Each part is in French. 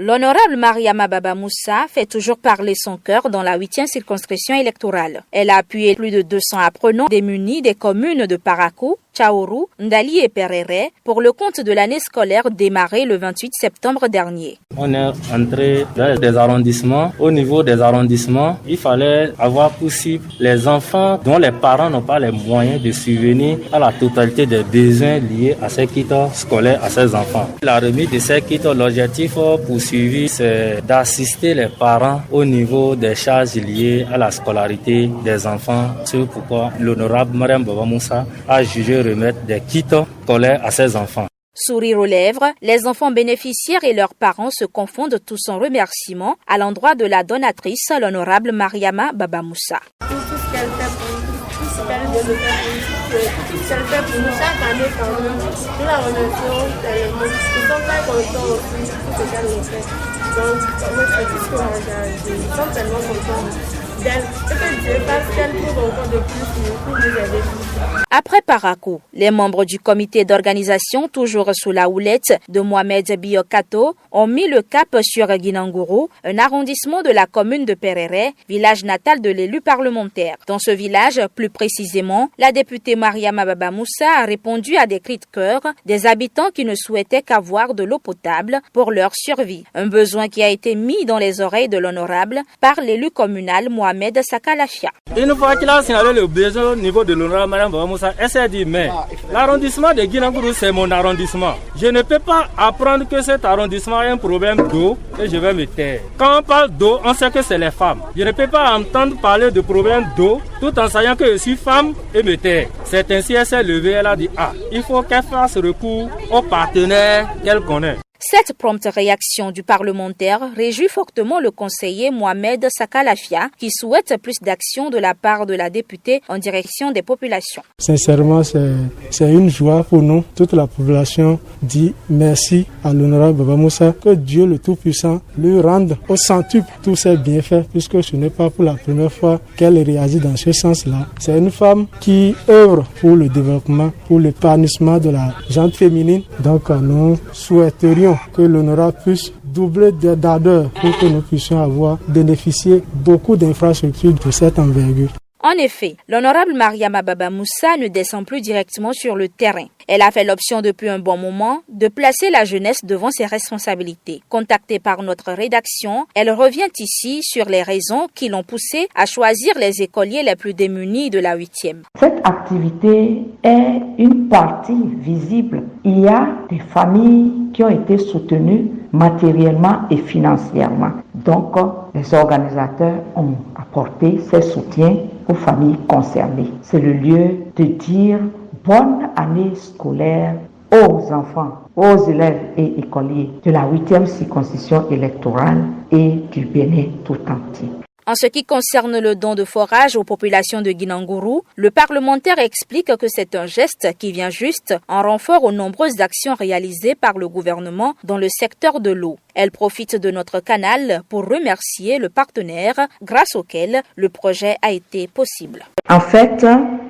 L'honorable Mariama Baba Moussa fait toujours parler son cœur dans la 8e circonscription électorale. Elle a appuyé plus de 200 apprenants démunis des communes de Parakou, Tchaourou, Ndali et Perere pour le compte de l'année scolaire démarrée le 28 septembre dernier. On est entré dans des arrondissements. Au niveau des arrondissements, il fallait avoir possible les enfants dont les parents n'ont pas les moyens de subvenir à la totalité des besoins liés à ces kits scolaires à ces enfants. La remise de ces kits, l'objectif poursuivi, c'est d'assister les parents au niveau des charges liées à la scolarité des enfants. C'est pourquoi l'honorable Mariama Baba Moussa a jugé remettre des kits scolaires à ses enfants. Sourire aux lèvres, les enfants bénéficiaires et leurs parents se confondent tous en remerciements à l'endroit de la donatrice, l'honorable Mariama Baba Moussa. Tout ce qu'elle fait pour nous, tout ce qu'elle fait pour nous chaque année quand même. Nous la remercions tellement. Nous sommes très contents aussi de tout ce qu'elle nous fait. Donc, c'est tout ce qu'on a dit. Nous sommes tellement contents d'elle. Et que Dieu fasse qu'elle trouve encore de plus pour nous aider. Après Parakou, les membres du comité d'organisation, toujours sous la houlette de Mohamed Biokato, ont mis le cap sur Guinangourou, un arrondissement de la commune de Perere, village natal de l'élu parlementaire. Dans ce village, plus précisément, la députée Mariama Baba Moussa a répondu à des cris de cœur des habitants qui ne souhaitaient qu'avoir de l'eau potable pour leur survie. Un besoin qui a été mis dans les oreilles de l'honorable par l'élu communal Mohamed Sakalafia. Une fois qu'il a signalé le besoin au niveau de l'honorable Mariama Baba Moussa, elle s'est dit, mais l'arrondissement de Guinangourou, c'est mon arrondissement. Je ne peux pas apprendre que cet arrondissement a un problème d'eau et je vais me taire. Quand on parle d'eau, on sait que c'est les femmes. Je ne peux pas entendre parler de problème d'eau tout en sachant que je suis femme et me taire. C'est ainsi qu'elle s'est levée, elle a dit, il faut qu'elle fasse recours aux partenaires qu'elle connaît. Cette prompte réaction du parlementaire réjouit fortement le conseiller Mohamed Sakalafia qui souhaite plus d'action de la part de la députée en direction des populations. Sincèrement, c'est une joie pour nous. Toute la population dit merci à l'honorable Baba Moussa. Que Dieu le Tout-Puissant lui rende au centuple tous ses bienfaits puisque ce n'est pas pour la première fois qu'elle réagit dans ce sens-là. C'est une femme qui œuvre pour le développement, pour l'épanouissement de la gente féminine. Donc nous souhaiterions que l'honorable puisse doubler d'ardeur pour que nous puissions bénéficier beaucoup d'infrastructures de cette envergure. En effet, l'honorable Mariama Baba Moussa ne descend plus directement sur le terrain. Elle a fait l'option depuis un bon moment de placer la jeunesse devant ses responsabilités. Contactée par notre rédaction, elle revient ici sur les raisons qui l'ont poussée à choisir les écoliers les plus démunis de la 8e. Cette activité est une partie visible. Il y a des familles qui ont été soutenues matériellement et financièrement. Donc, les organisateurs ont apporté ce soutien aux familles concernées. C'est le lieu de dire bonne année scolaire aux enfants, aux élèves et écoliers de la 8e circonscription électorale et du Bénin tout entier. En ce qui concerne le don de forage aux populations de Guinangourou, le parlementaire explique que c'est un geste qui vient juste en renfort aux nombreuses actions réalisées par le gouvernement dans le secteur de l'eau. Elle profite de notre canal pour remercier le partenaire grâce auquel le projet a été possible. En fait,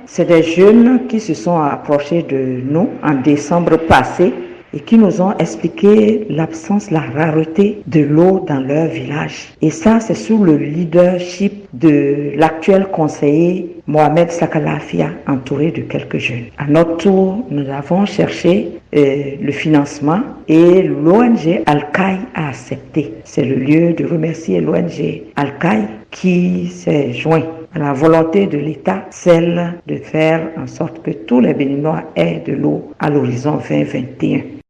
c'est des jeunes qui se sont approchés de nous en décembre passé et qui nous ont expliqué l'absence, la rareté de l'eau dans leur village. Et ça, c'est sous le leadership de l'actuel conseiller Mohamed Sakalafia, entouré de quelques jeunes. À notre tour, nous avons cherché le financement et l'ONG Al-Caï a accepté. C'est le lieu de remercier l'ONG Al-Caï qui s'est joint à la volonté de l'État, celle de faire en sorte que tous les Béninois aient de l'eau à l'horizon 2021.